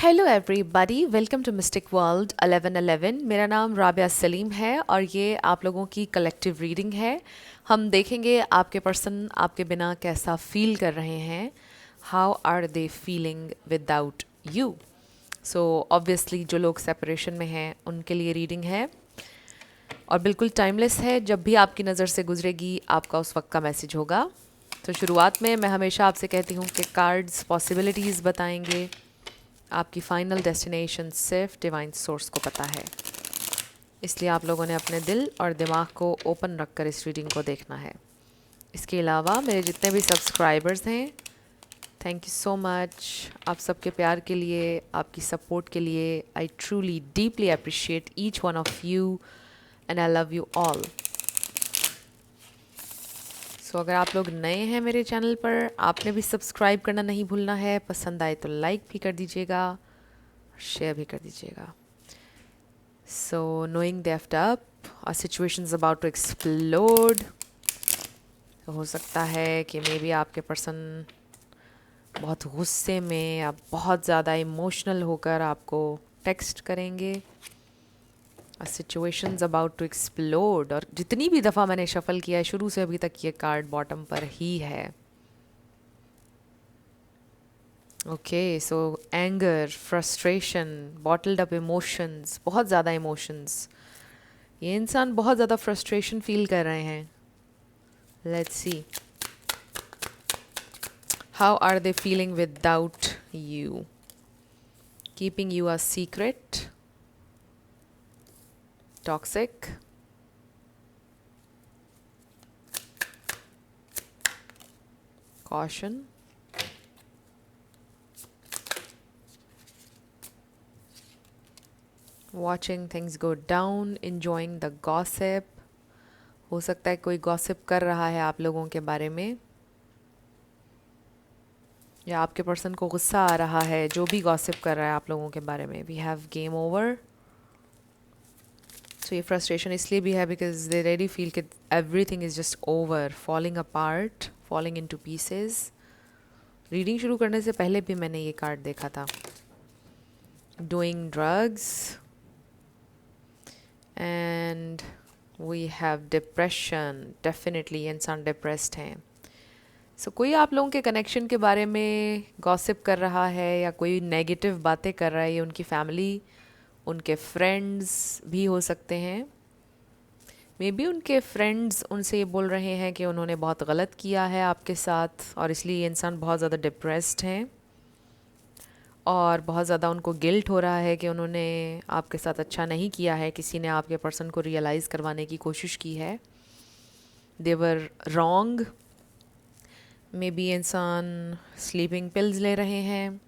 Hello everybody, welcome to mystic world 1111। मेरा नाम राबिया सलीम है और ये आप लोगों की कलेक्टिव रीडिंग है। हम देखेंगे आपके पर्सन आपके बिना कैसा फील कर रहे हैं। How are they feeling without you. So obviously जो लोग सेपरेशन में हैं उनके लिए रीडिंग है और बिल्कुल टाइमलेस है। जब भी आपकी नज़र से गुजरेगी आपका उस वक्त का मैसेज होगा। तो शुरुआत में मैं हमेशा आपसे कहती हूँ कि कार्ड्स पॉसिबिलिटीज़ बताएंगे, आपकी फाइनल डेस्टिनेशन सिर्फ डिवाइन सोर्स को पता है। इसलिए आप लोगों ने अपने दिल और दिमाग को ओपन रखकर इस रीडिंग को देखना है। इसके अलावा मेरे जितने भी सब्सक्राइबर्स हैं, थैंक यू सो मच। आप सबके प्यार के लिए, आपकी सपोर्ट के लिए I truly deeply appreciate each one of you and I love you all. So अगर आप लोग नए हैं मेरे चैनल पर, आपने भी सब्सक्राइब करना नहीं भूलना है। पसंद आए तो लाइक भी कर दीजिएगा, शेयर भी कर दीजिएगा। So knowing deft up, our situation is about to explode. तो हो सकता है कि मे बी आपके पर्सन बहुत गुस्से में या बहुत ज़्यादा इमोशनल होकर आपको टेक्स्ट करेंगे। Situations about to explode. और जितनी भी दफ़ा मैंने शफल किया है शुरू से अभी तक, ये कार्ड बॉटम पर ही है। ओके, सो anger, frustration, bottled up emotions, बहुत ज़्यादा इमोशंस। ये इंसान बहुत ज़्यादा फ्रस्ट्रेशन फील कर रहे हैं। Let's see how are they feeling without you. Keeping you a secret, toxic, caution, watching things go down, enjoying the gossip। हो सकता है कोई गॉसिप कर रहा है आप लोगों के बारे में, या आपके पर्सन को गुस्सा आ रहा है जो भी गॉसिप कर रहा है आप लोगों के बारे में। We have game over. तो ये फ्रस्ट्रेशन इसलिए भी है बिकॉज दे रेडी फील कि everything is just over, falling apart, falling into pieces. Reading शुरू करने से पहले भी मैंने ये कार्ड देखा था। Doing drugs and we have depression. Definitely इंसान डिप्रेस्ड हैं। सो कोई आप लोगों के कनेक्शन के बारे में गॉसिप कर रहा है या कोई नेगेटिव बातें कर रहा है। ये उनकी फैमिली, उनके फ्रेंड्स भी हो सकते हैं। मे बी उनके फ्रेंड्स उनसे ये बोल रहे हैं कि उन्होंने बहुत गलत किया है आपके साथ और इसलिए ये इंसान बहुत ज़्यादा डिप्रेस्ड हैं और बहुत ज़्यादा उनको गिल्ट हो रहा है कि उन्होंने आपके साथ अच्छा नहीं किया है। किसी ने आपके पर्सन को रियलाइज़ करवाने की कोशिश की है। दे वर रॉन्ग। मे बी इंसान स्लीपिंग पिल्स ले रहे हैं।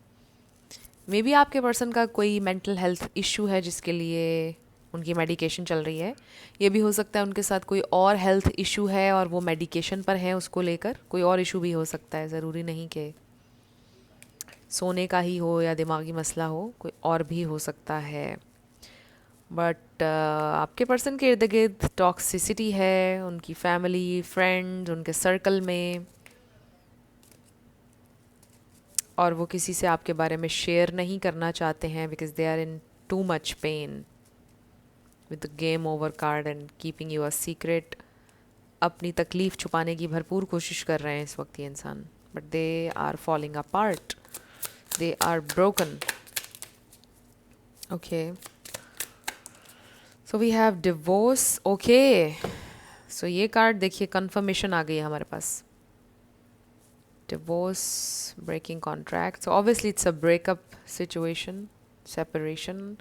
मे बी आपके पर्सन का कोई मेंटल हेल्थ इशू है जिसके लिए उनकी मेडिकेशन चल रही है। ये भी हो सकता है उनके साथ कोई और हेल्थ इशू है और वो मेडिकेशन पर है, उसको लेकर कोई और इशू भी हो सकता है। ज़रूरी नहीं कि सोने का ही हो या दिमागी मसला हो, कोई और भी हो सकता है। बट आपके पर्सन के इर्द गिर्द टॉक्सिसिटी है, उनकी फैमिली, फ्रेंड्स, उनके सर्कल में, और वो किसी से आपके बारे में शेयर नहीं करना चाहते हैं because they are in too much pain with the game over card and keeping you a secret. अपनी तकलीफ़ छुपाने की भरपूर कोशिश कर रहे हैं इस वक्त ये इंसान, but they are falling apart, they are broken. Okay, so we have divorce. Okay, so ये कार्ड देखिए, कंफर्मेशन आ गई है हमारे पास। Divorce, breaking contract. So obviously it's a breakup situation, separation,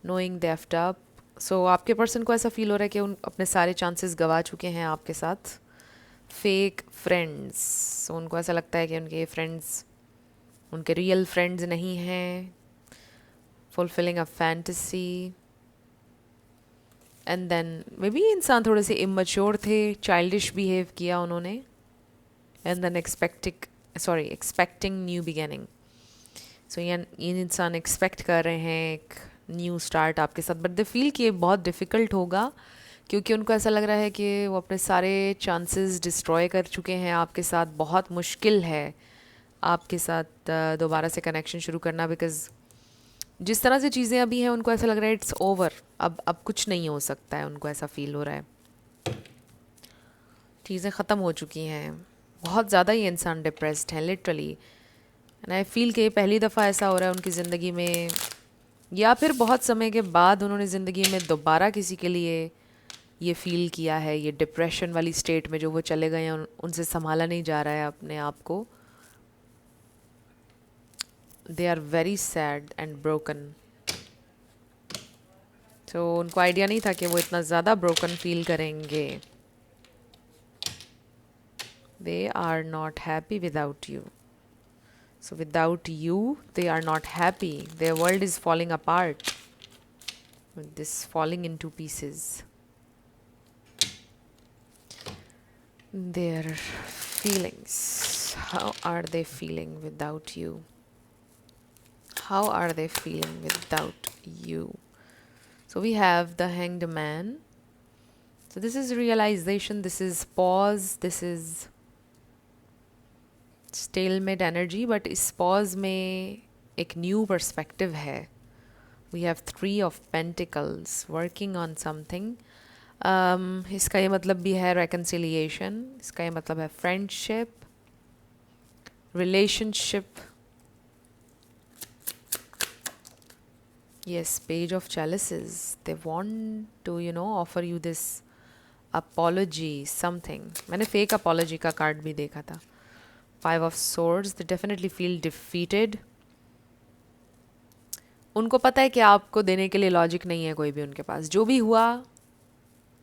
knowing they effed up. So आपके person को ऐसा फील हो रहा है कि उन अपने सारे चांसेस गवा चुके हैं आपके साथ। फेक फ्रेंड्स, so उनको ऐसा लगता है कि उनके फ्रेंड्स उनके रियल फ्रेंड्स नहीं हैं। Fulfilling a fantasy and then maybe इंसान थोड़े से इमेच्योर थे, चाइल्डिश बिहेव किया उन्होंने। And then expecting new beginning. So ये इंसान एक्सपेक्ट कर रहे हैं एक न्यू स्टार्ट आपके साथ, बट दे फील कि ये बहुत डिफ़िकल्ट होगा क्योंकि उनको ऐसा लग रहा है कि वो अपने सारे चांसेस डिस्ट्रॉय कर चुके हैं आपके साथ। बहुत मुश्किल है आपके साथ दोबारा से कनेक्शन शुरू करना बिकॉज़ जिस तरह से चीज़ें अभी हैं उनको ऐसा लग रहा है इट्स ओवर, अब कुछ नहीं हो सकता है, उनको ऐसा फील हो रहा है, चीज़ें ख़त्म हो चुकी हैं। बहुत ज़्यादा ये इंसान डिप्रेस्ड हैं लिटरली। एंड आई फील कि ये पहली दफ़ा ऐसा हो रहा है उनकी ज़िंदगी में, या फिर बहुत समय के बाद उन्होंने ज़िंदगी में दोबारा किसी के लिए ये फील किया है, ये डिप्रेशन वाली स्टेट में जो वो चले गए हैं, उनसे संभाला नहीं जा रहा है अपने आप को। They are very sad and broken. तो उनको आइडिया नहीं था कि वो इतना ज़्यादा ब्रोकन फील करेंगे। They are not happy without you. So without you, they are not happy. Their world is falling apart. With this falling into pieces. Their feelings. How are they feeling without you? How are they feeling without you? So we have the Hanged Man. So this is realization, this is pause, this is stalemate energy, but इस pause में एक new perspective है. We have 3 of Pentacles working on something. इसका ये मतलब भी है reconciliation, इसका ये मतलब है friendship, relationship. Yes, Page of Chalices. They want to, offer you this apology, something. मैंने fake apology का कार्ड भी देखा था. 5 of Swords. They definitely feel defeated. उनको पता है कि आपको देने के लिए लॉजिक नहीं है कोई भी उनके पास. जो भी हुआ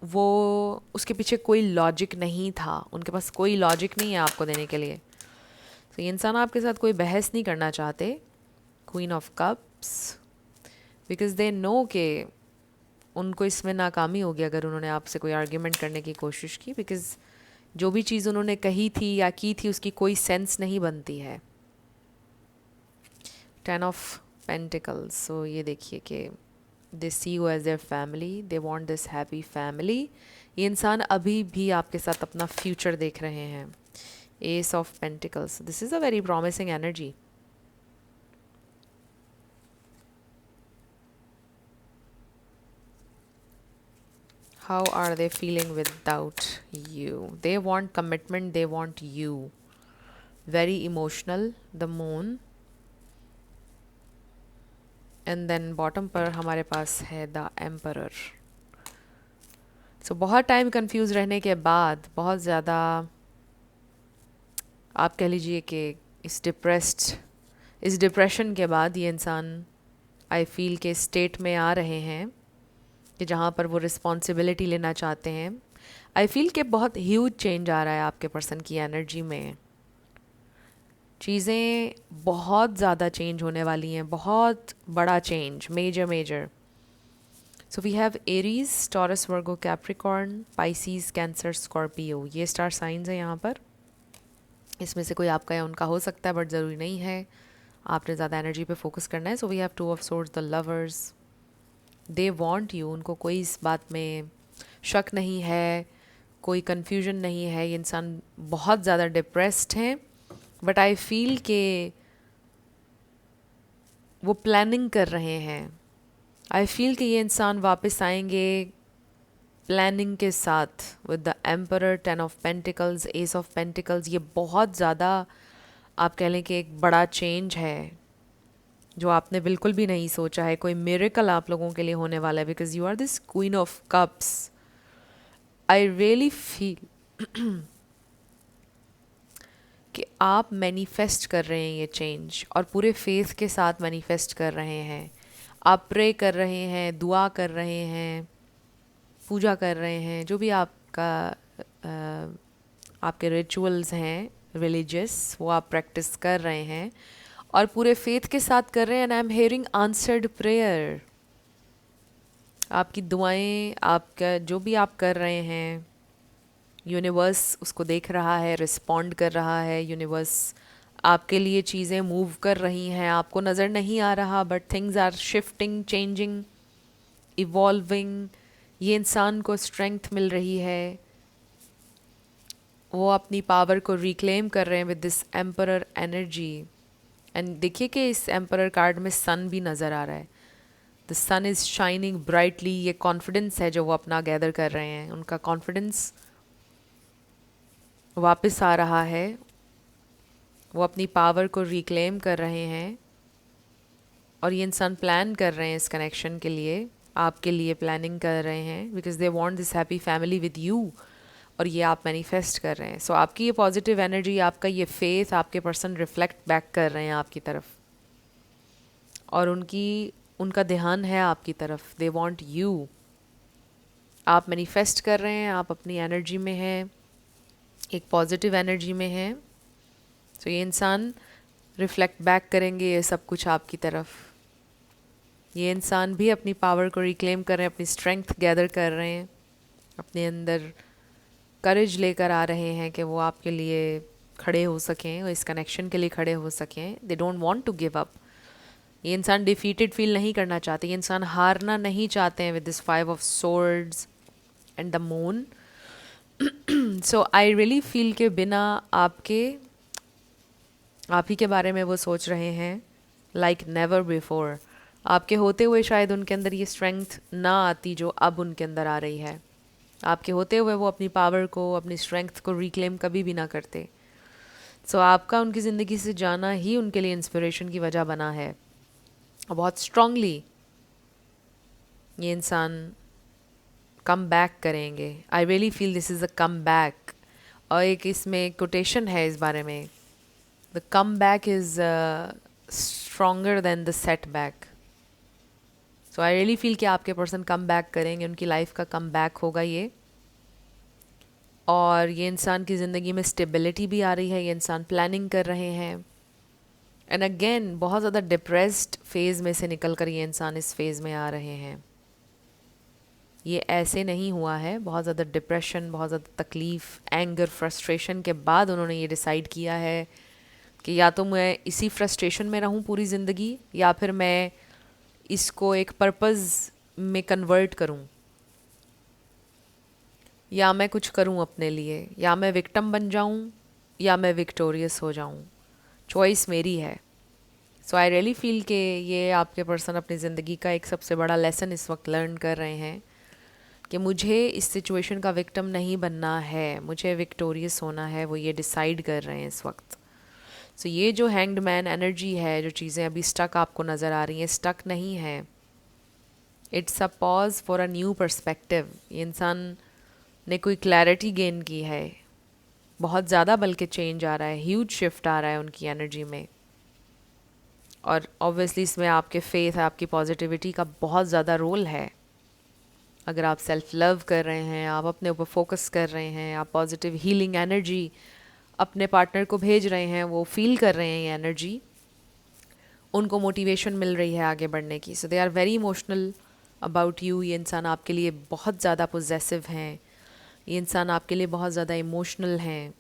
वो उसके पीछे कोई लॉजिक नहीं था, उनके पास कोई लॉजिक नहीं है आपको देने के लिए. तो ये इंसान आपके साथ कोई बहस नहीं करना चाहते. Queen of cups. Because they know कि उनको इसमें नाकामी होगी अगर उन्होंने आपसे कोई आर्ग्यूमेंट करने की कोशिश की. बिकॉज जो भी चीज़ उन्होंने कही थी या की थी उसकी कोई सेंस नहीं बनती है. 10 ऑफ पेंटिकल्स. सो ये देखिए कि they see you as their family, they want this happy family. ये इंसान अभी भी आपके साथ अपना फ्यूचर देख रहे हैं. S of pentacles. This is a very promising energy. How are they feeling without you? They want commitment, they want you. Very emotional, the moon. And then bottom पर हमारे पास है the emperor. So बहुत time confuse रहने के बाद, बहुत ज़्यादा आप कह लीजिए कि इस डिप्रेशन के बाद ये इंसान आई फील के स्टेट में आ रहे हैं कि जहाँ पर वो रिस्पॉन्सिबिलिटी लेना चाहते हैं. आई फील कि बहुत ह्यूज चेंज आ रहा है आपके पर्सन की एनर्जी में. चीज़ें बहुत ज़्यादा चेंज होने वाली हैं, बहुत बड़ा change, major. So we have Aries, Taurus, Virgo, Capricorn, Pisces, Cancer, Scorpio. ये स्टार साइंस हैं यहाँ पर. इसमें से कोई आपका या उनका हो सकता है बट ज़रूरी नहीं है. आपने ज़्यादा एनर्जी पे फोकस करना है. So we have 2 of swords, the lovers. They want you. उनको कोई इस बात में शक नहीं है, कोई कन्फ्यूजन नहीं है. ये इंसान बहुत ज़्यादा डिप्रेस्ड हैं बट आई फील के वो प्लानिंग कर रहे हैं. आई फील कि ये इंसान वापस आएंगे प्लानिंग के साथ with the emperor, 10 of pentacles, S of pentacles. ये बहुत ज़्यादा आप कह लें कि एक बड़ा चेंज है जो आपने बिल्कुल भी नहीं सोचा है. कोई मिरेकल आप लोगों के लिए होने वाला है because you are this queen of cups. I really feel कि आप मैनिफेस्ट कर रहे हैं ये चेंज, और पूरे फेथ के साथ मैनिफेस्ट कर रहे हैं. आप प्रे कर रहे हैं, दुआ कर रहे हैं, पूजा कर रहे हैं, जो भी आपका आपके रिचुअल्स हैं रिलीजियस, वो आप प्रैक्टिस कर रहे हैं और पूरे फेथ के साथ कर रहे हैं. And I am hearing answered prayer. आपकी दुआएं, आपका जो भी आप कर रहे हैं, यूनिवर्स उसको देख रहा है, रिस्पॉन्ड कर रहा है. यूनिवर्स आपके लिए चीज़ें मूव कर रही हैं, आपको नज़र नहीं आ रहा but things are shifting, changing, evolving. ये इंसान को स्ट्रेंथ मिल रही है, वो अपनी पावर को रिक्लेम कर रहे हैं with this emperor energy. And देखिए कि इस एम्परर कार्ड में सन भी नज़र आ रहा है. The sun is shining brightly, ये कॉन्फिडेंस है जो वो अपना गैदर कर रहे हैं, उनका कॉन्फिडेंस वापस आ रहा है, वो अपनी पावर को रिक्लेम कर रहे हैं। और ये इंसान प्लान कर रहे हैं इस कनेक्शन के लिए, आपके लिए प्लानिंग कर रहे हैं, because they want this happy family with you, और ये आप मैनिफेस्ट कर रहे हैं। सो आपकी ये पॉजिटिव एनर्जी, आपका ये फेथ आपके पर्सन रिफ्लेक्ट बैक कर रहे हैं आपकी तरफ, और उनका ध्यान है आपकी तरफ। दे वांट यू, आप मैनिफेस्ट कर रहे हैं, आप अपनी एनर्जी में हैं, एक पॉजिटिव एनर्जी में हैं। सो ये इंसान रिफ्लेक्ट बैक करेंगे ये सब कुछ आपकी तरफ। ये इंसान भी अपनी पावर को रिक्लेम कर रहे हैं, अपनी स्ट्रेंथ गैदर कर रहे हैं, अपने अंदर करेज लेकर आ रहे हैं कि वो आपके लिए खड़े हो सकें और इस कनेक्शन के लिए खड़े हो सकें। They don't want to give up. ये इंसान डिफीटेड फील नहीं करना चाहते, ये इंसान हारना नहीं चाहते हैं with this 5 of swords and the moon. So I really feel के बिना आप ही के बारे में वो सोच रहे हैं लाइक नेवर बिफोर। आपके होते हुए शायद उनके अंदर ये स्ट्रेंथ ना आती जो अब उनके अंदर आ रही है। आपके होते हुए वो अपनी पावर को, अपनी स्ट्रेंथ को रिक्लेम कभी भी ना करते। सो आपका उनकी ज़िंदगी से जाना ही उनके लिए इंस्पिरेशन की वजह बना है। और बहुत स्ट्रांगली ये इंसान कम बैक करेंगे। आई really feel this is a come back. और एक इसमें कोटेशन है इस बारे में, the come back is stronger then the set back. So I really feel कि आपके पर्सन कम बैक करेंगे, उनकी लाइफ का कम बैक होगा ये। और ये इंसान की ज़िंदगी में स्टेबिलिटी भी आ रही है, ये इंसान प्लानिंग कर रहे हैं। एंड अगेन बहुत ज़्यादा डिप्रेस्ड फेज़ में से निकल कर ये इंसान इस फेज़ में आ रहे हैं। ये ऐसे नहीं हुआ है, बहुत ज़्यादा डिप्रेशन, बहुत ज़्यादा तकलीफ़, एंगर, फ्रस्ट्रेशन के बाद उन्होंने ये डिसाइड किया है कि या तो मैं इसी फ्रस्ट्रेशन में रहूं पूरी ज़िंदगी, या फिर मैं इसको एक पर्पज़ में कन्वर्ट करूं, या मैं कुछ करूं अपने लिए, या मैं विक्टिम बन जाऊं या मैं विक्टोरियस हो जाऊं। चॉइस मेरी है। सो आई रियली फील कि ये आपके पर्सन अपनी ज़िंदगी का एक सबसे बड़ा लेसन इस वक्त लर्न कर रहे हैं कि मुझे इस सिचुएशन का विक्टिम नहीं बनना है, मुझे विक्टोरियस होना है। वो ये डिसाइड कर रहे हैं इस वक्त। सो ये जो हैंग्ड मैन एनर्जी है, जो चीज़ें अभी स्टक आपको नज़र आ रही हैं, स्टक नहीं है। It's a pause for a new perspective. ये इंसान ने कोई क्लैरिटी गेन की है, बहुत ज़्यादा बल्कि चेंज आ रहा है, ह्यूज शिफ्ट आ रहा है उनकी एनर्जी में। और ऑब्वियसली इसमें आपके फेथ, आपकी पॉजिटिविटी का बहुत ज़्यादा रोल है। अगर आप सेल्फ लव कर रहे हैं, आप अपने ऊपर फोकस कर रहे हैं, आप पॉजिटिव हीलिंग एनर्जी अपने पार्टनर को भेज रहे हैं, वो फील कर रहे हैं ये एनर्जी, उनको मोटिवेशन मिल रही है आगे बढ़ने की। So they are very emotional about you. ये इंसान आपके लिए बहुत ज़्यादा पोजेसिव हैं, ये इंसान आपके लिए बहुत ज़्यादा इमोशनल हैं।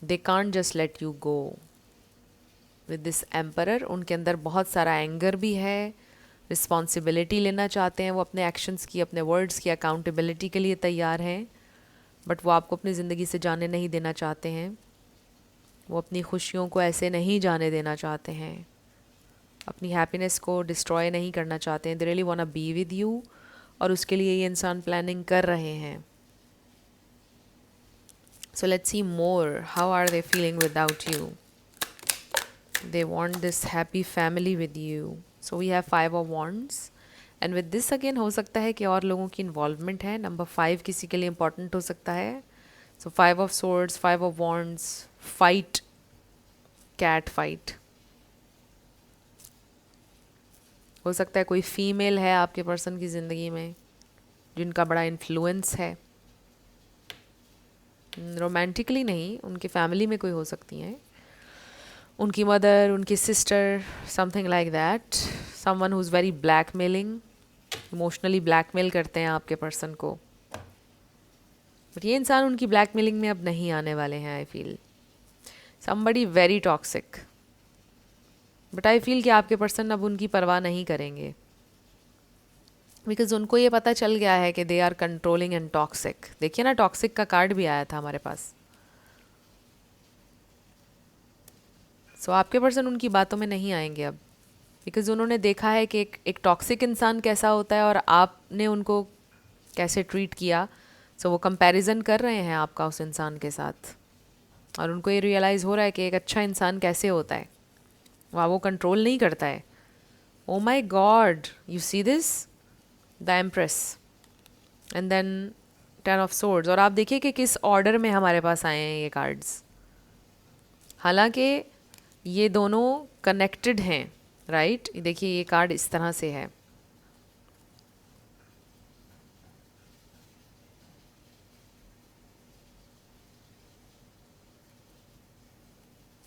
They can't just let you go. With this emperor उनके अंदर बहुत सारा एंगर भी है, रिस्पॉन्सिबिलिटी लेना चाहते हैं वो अपने एक्शंस की, अपने वर्ड्स की अकाउंटेबिलिटी के लिए तैयार हैं, बट वो आपको अपनी ज़िंदगी से जाने नहीं देना चाहते हैं। वो अपनी खुशियों को ऐसे नहीं जाने देना चाहते हैं, अपनी हैप्पीनेस को डिस्ट्रॉय नहीं करना चाहते हैं। They really want to be with you, और उसके लिए ये इंसान प्लानिंग कर रहे हैं। So let's see more, how are they feeling without you. They want this happy family with you. So we have 5 of wands, and with this again हो सकता है कि और लोगों की इन्वॉल्वमेंट है। नंबर 5 किसी के लिए इंपॉर्टेंट हो सकता है। So 5 of swords, 5 of wands, fight, cat fight. हो सकता है कोई फीमेल है आपके पर्सन की ज़िंदगी में जिनका बड़ा इन्फ्लुएंस है, रोमांटिकली नहीं, उनकी फैमिली में कोई हो सकती हैं, उनकी मदर, उनकी sister, something like that. Someone who is very blackmailing, emotionally blackmail करते हैं आपके पर्सन को। बट ये इंसान उनकी ब्लैकमेलिंग में अब नहीं आने वाले हैं। I feel somebody very toxic, but I feel कि आपके पर्सन अब उनकी परवाह नहीं करेंगे, बिकॉज उनको ये पता चल गया है कि they are controlling and toxic. देखिए ना, टॉक्सिक का कार्ड भी आया था हमारे पास। सो आपके पर्सन उनकी बातों में नहीं आएंगे अब। बिकॉज उन्होंने देखा है कि एक टॉक्सिक इंसान कैसा होता है और आपने उनको कैसे ट्रीट किया। सो वो कंपैरिजन कर रहे हैं आपका उस इंसान के साथ, और उनको ये रियलाइज़ हो रहा है कि एक अच्छा इंसान कैसे होता है, वहाँ वो कंट्रोल नहीं करता है। Oh my god, you see this, the empress and then 10 of swords. और आप देखिए कि किस ऑर्डर में हमारे पास आए हैं ये कार्ड्स। हालांकि ये दोनों कनेक्टेड हैं, राइट। देखिए ये कार्ड इस तरह से है,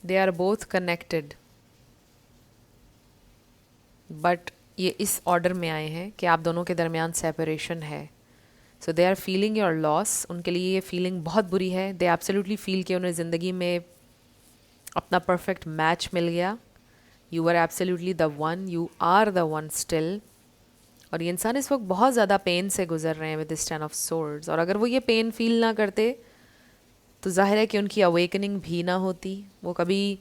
they are both connected, but ये इस ऑर्डर में आए हैं कि आप दोनों के दरमियान सेपरेशन है। So they are feeling your loss, उनके लिए ये फीलिंग बहुत बुरी है। दे एब्सोल्युटली फील कि उन्हें ज़िंदगी में अपना परफेक्ट मैच मिल गया। You are absolutely the one, you are the one still. और ये इंसान इस वक्त बहुत ज़्यादा पेन से गुजर रहे हैं विद दिस 10 ऑफ सोर्ड्स। और अगर वो ये पेन फील ना करते तो जाहिर है कि उनकी अवेकनिंग भी ना होती, वो कभी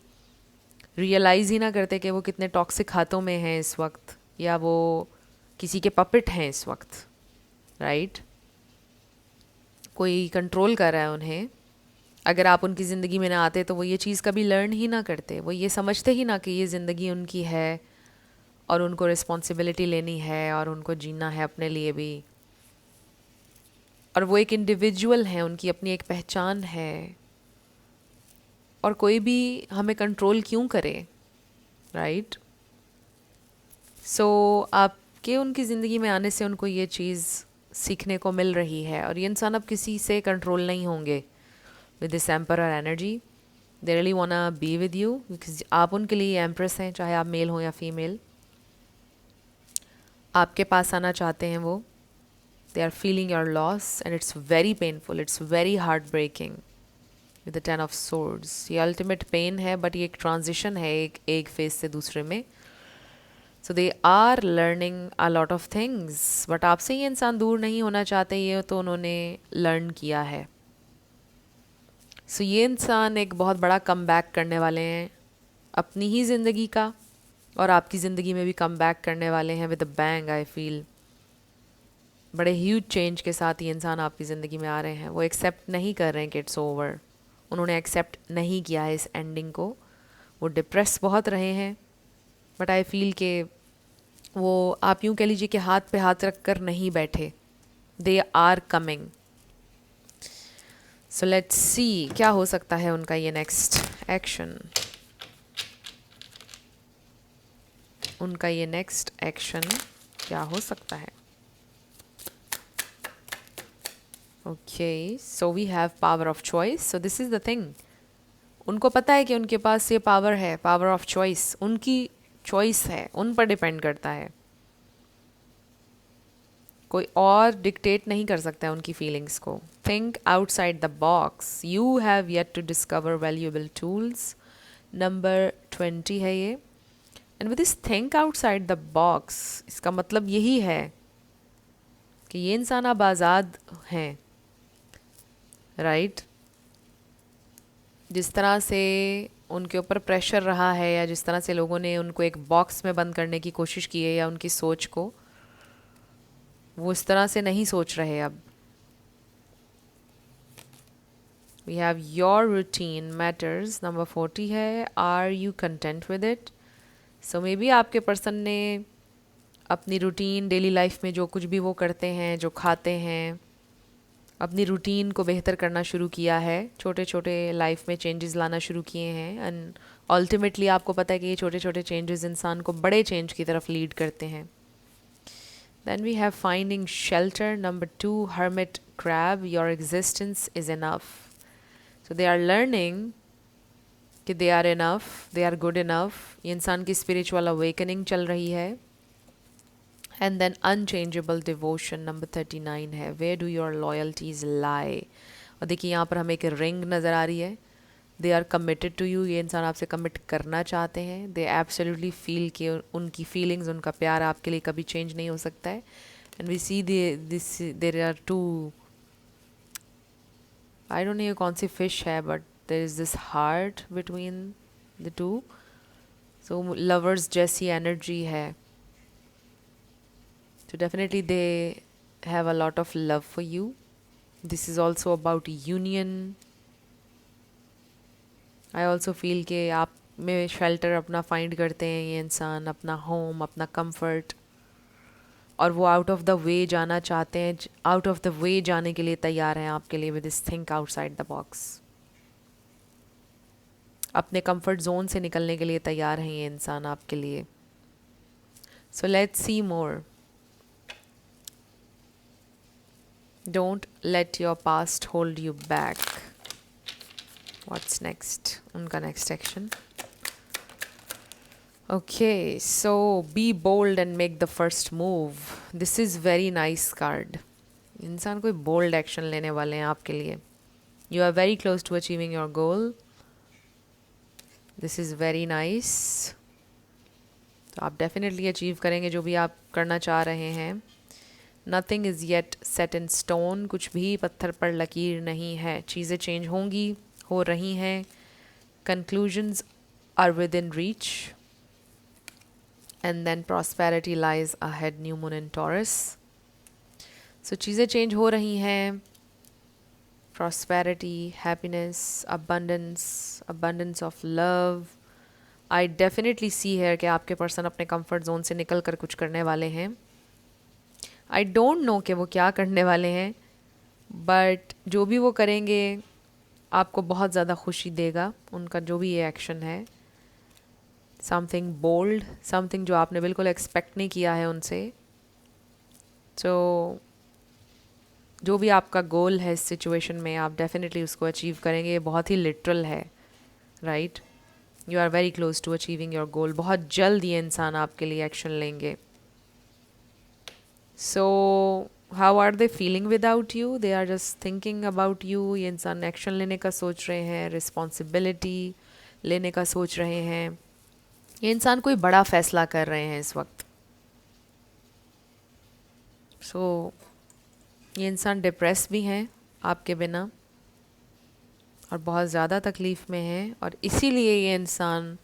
रियलाइज़ ही ना करते कि वो कितने टॉक्सिक हाथों में हैं इस वक्त, या वो किसी के पपेट हैं इस वक्त, राइट। कोई कंट्रोल कर रहा है उन्हें। अगर आप उनकी ज़िंदगी में ना आते तो वो ये चीज़ कभी लर्न ही ना करते, वो ये समझते ही ना कि ये ज़िंदगी उनकी है और उनको रिस्पॉन्सिबिलिटी लेनी है और उनको जीना है अपने लिए भी। और वो एक इंडिविजुअल है, उनकी अपनी एक पहचान है, और कोई भी हमें कंट्रोल क्यों करे, राइट। सो आपके उनकी ज़िंदगी में आने से उनको ये चीज़ सीखने को मिल रही है। और ये इंसान अब किसी से कंट्रोल नहीं होंगे with this emperor energy. They really वांना B with you, because आप उनके लिए एम्प्रेस हैं, चाहे आप मेल हो या फीमेल। आपके पास आना चाहते हैं वो। They are feeling your loss and it's very painful, it's very heart breaking with the 10 of swords. ये अल्टीमेट पेन है, बट ये एक ट्रांजिशन है एक फेज से दूसरे में। So they are learning a lot of things, but आपसे ये इंसान दूर नहीं होना चाहते, ये तो उन्होंने लर्न किया है। सो ये इंसान एक बहुत बड़ा कम बैक करने वाले हैं अपनी ही ज़िंदगी का, और आपकी ज़िंदगी में भी कम बैक करने वाले हैं with a bang. I feel बड़े ह्यूज चेंज के साथ ये इंसान आपकी ज़िंदगी में आ रहे हैं। वो एक्सेप्ट नहीं कर रहे हैं कि इट्स ओवर, उन्होंने एक्सेप्ट नहीं किया है इस एंडिंग को। वो डिप्रेस बहुत रहे हैं, बट आई फील के वो, आप यूँ कह लीजिए कि हाथ पे हाथ रख कर नहीं बैठे। They are coming. So let's see क्या हो सकता है उनका ये नेक्स्ट एक्शन। उनका ये नेक्स्ट एक्शन क्या हो सकता है। Okay, so we have power of choice. So this is the thing, उनको पता है कि उनके पास ये पावर है, पावर ऑफ चॉइस। उनकी चॉइस है, उन पर डिपेंड करता है, कोई और डिक्टेट नहीं कर सकता है उनकी फीलिंग्स को। Think outside the box, you have yet to discover valuable tools. Number 20 है ये। And with this think outside the box, इसका मतलब यही है कि ये इंसान अब आज़ाद हैं, राइट। जिस तरह से उनके ऊपर प्रेशर रहा है, या जिस तरह से लोगों ने उनको एक बॉक्स में बंद करने की कोशिश की है, या उनकी सोच को, वो इस तरह से नहीं सोच रहे अब। We have your routine matters, number 40 है। Are you content with it. So maybe आपके पर्सन ने अपनी रूटीन डेली लाइफ में जो कुछ भी वो करते हैं, जो खाते हैं, अपनी रूटीन को बेहतर करना शुरू किया है, छोटे छोटे लाइफ में चेंजेस लाना शुरू किए हैं। एंड अल्टीमेटली आपको पता है कि ये छोटे छोटे चेंजेस इंसान को बड़े चेंज की तरफ लीड करते हैं। Then we have finding shelter. Number 2, hermit crab. Your existence is enough. So they are learning कि they are enough, they are good enough. ये इंसान की spiritual awakening चल रही है। And then unchangeable devotion. Number 39 है, where do your loyalties lie. और देखिए यहाँ पर हमें एक रिंग नज़र आ रही है। They are committed to you, ये इंसान आपसे कमिट करना चाहते हैं। दे एब्सोल्युटली फील कि उनकी फीलिंग्स, उनका प्यार आपके लिए कभी चेंज नहीं हो सकता है। And we see this, there are two, I don't know ये कौन सी फिश है, but there is this heart between the two. So lovers जैसी एनर्जी है, तो definitely they have a lot of love for you. This is also about union. I also feel कि आप में शेल्टर अपना फाइंड करते हैं ये इंसान, अपना होम, अपना कंफर्ट, और वो आउट ऑफ द वे जाना चाहते हैं, आउट ऑफ द वे जाने के लिए तैयार हैं आपके लिए with this think outside the box. अपने कंफर्ट जोन से निकलने के लिए तैयार हैं ये इंसान आपके लिए. So let's see more. Don't let your past hold you back. What's next, उनका next action. Okay, so be bold and make the first move. This is very nice card. इंसान कोई bold action लेने वाले हैं आपके लिए. You are very close to achieving your goal. This is very nice. तो आप definitely achieve करेंगे जो भी आप करना चाह रहे हैं. Nothing is yet set in stone. कुछ भी पत्थर पर लकीर नहीं है. चीज़ें change होंगी, हो रही हैं. Conclusions are within reach. And then prosperity lies ahead, new moon in Taurus. So चीज़ें change हो रही हैं. Prosperity, happiness, abundance of love. I definitely see here कि आपके पर्सन अपने comfort zone से निकल कर कुछ करने वाले हैं. I don't know कि वो क्या करने वाले हैं, but जो भी वो करेंगे आपको बहुत ज़्यादा खुशी देगा. उनका जो भी ये एक्शन है, समथिंग बोल्ड, समथिंग जो आपने बिल्कुल एक्सपेक्ट नहीं किया है उनसे. तो जो भी आपका गोल है इस सिचुएशन में, आप डेफिनेटली उसको अचीव करेंगे. ये बहुत ही लिटरल है, right. You are very close to achieving your goal. बहुत जल्द ये इंसान आपके लिए एक्शन लेंगे. So how are they feeling without you? They are just thinking about you. ये इंसान एक्शन लेने का सोच रहे हैं, रिस्पॉन्सिबिलिटी लेने का सोच रहे हैं. ये इंसान कोई बड़ा फैसला कर रहे हैं इस वक्त. सो ये इंसान डिप्रेस भी हैं आपके बिना और बहुत ज़्यादा तकलीफ़ में हैं, और इसीलिए ये इंसान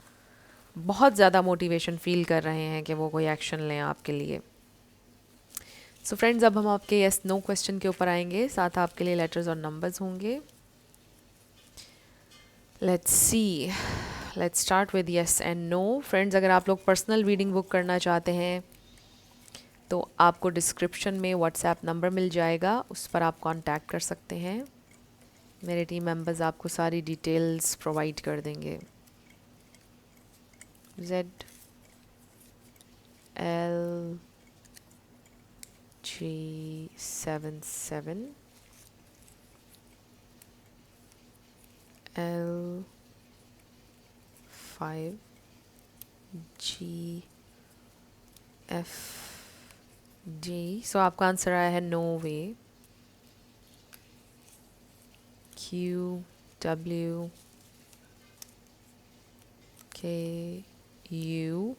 बहुत ज़्यादा मोटिवेशन फील कर रहे हैं कि वो कोई एक्शन लें आपके लिए. सो फ्रेंड्स, अब हम आपके यस नो क्वेश्चन के ऊपर आएंगे. साथ आपके लिए लेटर्स और नंबर्स होंगे. Let's see. Let's start with yes and no. Friends, अगर आप लोग पर्सनल रीडिंग बुक करना चाहते हैं तो आपको डिस्क्रिप्शन में व्हाट्सएप नंबर मिल जाएगा, उस पर आप कांटेक्ट कर सकते हैं. मेरे टीम मेंबर्स आपको सारी डिटेल्स प्रोवाइड कर देंगे. ZLG77 L5GFD. सो आपका आंसर आया है no way. QWKU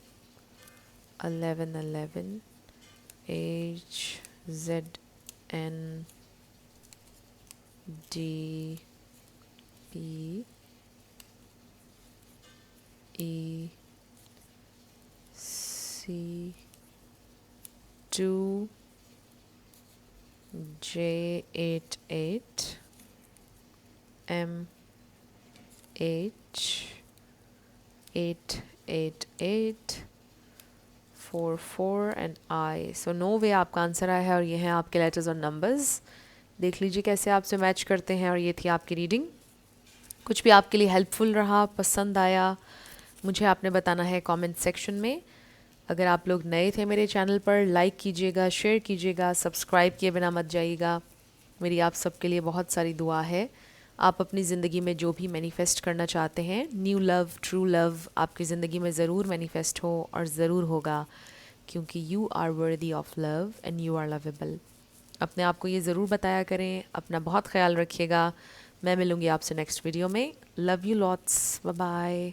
1111 HZNDEC2J88 MH88844 and I. So no way आपका आंसर आया है, और ये हैं आपके लेटर्स और नंबर्स. देख लीजिए कैसे आपसे मैच करते हैं. और ये थी आपकी रीडिंग. कुछ भी आपके लिए हेल्पफुल रहा, पसंद आया, मुझे आपने बताना है कमेंट सेक्शन में. अगर आप लोग नए थे मेरे चैनल पर, लाइक कीजिएगा, शेयर कीजिएगा, सब्सक्राइब किए बिना मत जाइएगा. मेरी आप सबके लिए बहुत सारी दुआ है. आप अपनी ज़िंदगी में जो भी मैनिफेस्ट करना चाहते हैं, न्यू लव, ट्रू लव आपकी ज़िंदगी में ज़रूर मैनिफेस्ट हो, और ज़रूर होगा, क्योंकि you are worthy of love and you are lovable. अपने आप को ये ज़रूर बताया करें. अपना बहुत ख्याल रखिएगा. मैं मिलूँगी आपसे नेक्स्ट वीडियो में. Love you lots. Bye bye.